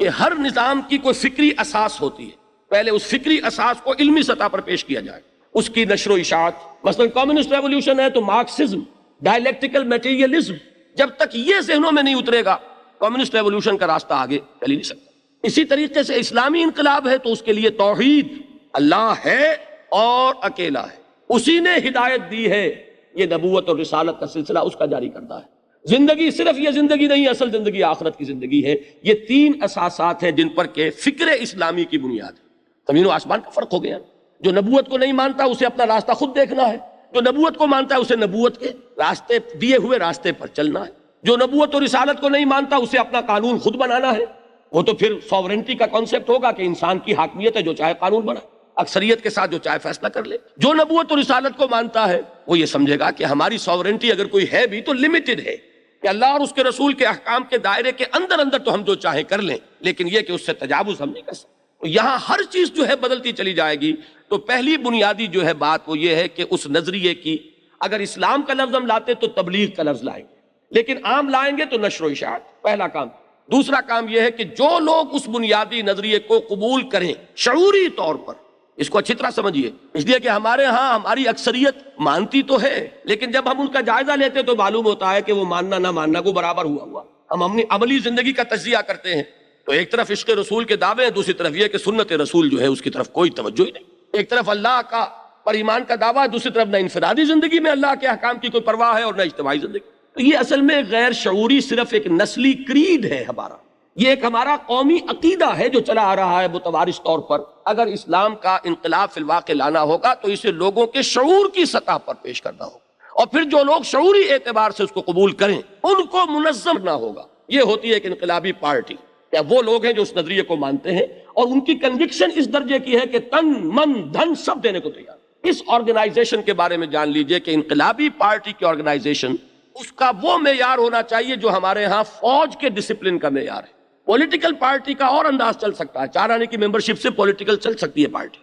کہ ہر نظام کی کوئی فکری اساس ہوتی ہے، پہلے اس فکری اساس کو علمی سطح پر پیش کیا جائے، اس کی نشر و اشاعت۔ مثلا کمیونسٹ ریولوشن ہے تو مارکسزم، ڈائلیکٹیکل میٹیریلزم، جب تک یہ ذہنوں میں نہیں اترے گا کمیونسٹ ریولوشن کا راستہ آگے چل ہی نہیں سکتا۔ اسی طریقے سے اسلامی انقلاب ہے تو اس کے لیے توحید، اللہ ہے اور اکیلا ہے، اسی نے ہدایت دی ہے، یہ نبوت اور رسالت کا سلسلہ اس کا جاری کرتا ہے۔ زندگی صرف یہ زندگی نہیں، اصل زندگی آخرت کی زندگی ہے۔ یہ تین اساسات ہیں جن پر کہ فکر اسلامی کی بنیاد ہے۔ زمین و آسمان کا فرق ہو گیا۔ جو نبوت کو نہیں مانتا اسے اپنا راستہ خود دیکھنا ہے، جو نبوت کو مانتا ہے اسے نبوت کے راستے، دیے ہوئے راستے پر چلنا ہے، جو نبوت اور رسالت کو نہیں مانتا اسے اپنا قانون خود بنانا ہے۔ وہ تو پھر سوورنٹی کا کانسیپٹ ہوگا کہ انسان کی حاکمیت ہے، جو چاہے قانون بنائے، اکثریت کے ساتھ جو چاہے فیصلہ کر لے۔ جو نبوت اور رسالت کو مانتا ہے وہ یہ سمجھے گا کہ ہماری سوورنٹی اگر کوئی ہے بھی تو لمیٹڈ ہے، کہ اللہ اور اس کے رسول کے احکام کے دائرے کے اندر تو ہم جو چاہیں کر لیں، لیکن یہ کہ اس سے تجاوز ہم نہیں کر سکتے۔ تو یہاں ہر چیز جو ہے بدلتی چلی جائے گی۔ تو پہلی بنیادی جو ہے بات وہ یہ ہے کہ اس نظریے کی، اگر اسلام کا لفظ ہم لاتے تو تبلیغ کا لفظ لائیں گے، لیکن عام لائیں گے تو نشر و اشاعت، پہلا کام۔ دوسرا کام یہ ہے کہ جو لوگ اس بنیادی نظریے کو قبول کریں شعوری طور پر، اس کو اچھی طرح سمجھیے، اس لیے کہ ہمارے ہاں ہماری اکثریت مانتی تو ہے، لیکن جب ہم ان کا جائزہ لیتے تو معلوم ہوتا ہے کہ وہ ماننا نہ ماننا کو برابر ہوا۔ ہم اپنی عملی زندگی کا تجزیہ کرتے ہیں تو ایک طرف عشق رسول کے دعوے ہیں، دوسری طرف یہ کہ سنت رسول جو ہے اس کی طرف کوئی توجہ ہی نہیں۔ ایک طرف اللہ کا پر ایمان کا دعویٰ ہے، دوسری طرف نہ انفرادی زندگی میں اللہ کے احکام کی کوئی پرواہ ہے اور نہ اجتماعی زندگی۔ تو یہ اصل میں غیر شعوری صرف ایک نسلی کریڈ ہے ہمارا، یہ ایک ہمارا قومی عقیدہ ہے جو چلا آ رہا ہے متوارث طور پر۔ اگر اسلام کا انقلاب فی الواقع لانا ہوگا تو اسے لوگوں کے شعور کی سطح پر پیش کرنا ہوگا، اور پھر جو لوگ شعوری اعتبار سے اس کو قبول کریں ان کو منظم کرنا ہوگا۔ یہ ہوتی ہے ایک انقلابی پارٹی، یا وہ لوگ ہیں جو اس نظریے کو مانتے ہیں اور ان کی کنوکشن اس درجے کی ہے کہ تن من دھن سب دینے کو تیار۔ اس آرگنائزیشن کے بارے میں جان لیجئے کہ انقلابی پارٹی کی آرگنائزیشن، اس کا وہ معیار ہونا چاہیے جو ہمارے ہاں فوج کے ڈسپلن کا معیار ہے۔ پولیٹیکل پارٹی کا اور انداز چل سکتا ہے، 4 آنے کی ممبرشپ سے پولیٹیکل چل سکتی ہے پارٹی،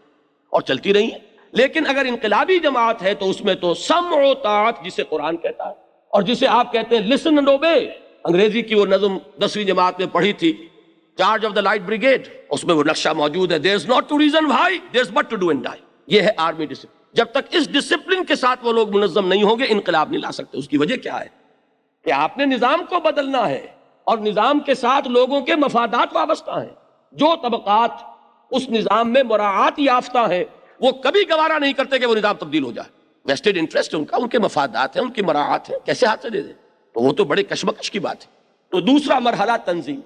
اور چلتی رہی ہے، لیکن اگر انقلابی جماعت ہے تو اس میں تو سمع و طاعت جسے قرآن کہتا ہے، اور جسے آپ کہتے ہیں لسن اینڈ اوبے۔ انگریزی کی وہ نظم 10ویں جماعت میں پڑھی تھی، charge of the light brigade, اس میں وہ نقشہ موجود ہے، there is not to reason why, there is but to do and die۔ یہ ہے آرمی ڈسپلن۔ جب تک اس ڈسپلن کے ساتھ وہ لوگ منظم نہیں ہوں گے انقلاب نہیں لا سکتے۔ اس کی وجہ کیا ہے کہ آپ نے نظام کو بدلنا ہے، اور نظام کے ساتھ لوگوں کے مفادات وابستہ ہیں۔ جو طبقات اس نظام میں مراعات یافتہ ہیں وہ کبھی گوارا نہیں کرتے کہ وہ نظام تبدیل ہو جائے۔ ویسٹڈ انٹرسٹ ان کا، ان کے مفادات ہیں، ان کی مراعات ہیں، کیسے ہاتھ سے دے دیں؟ تو وہ تو بڑے کشمکش کی بات ہے۔ تو دوسرا مرحلہ تنظیم۔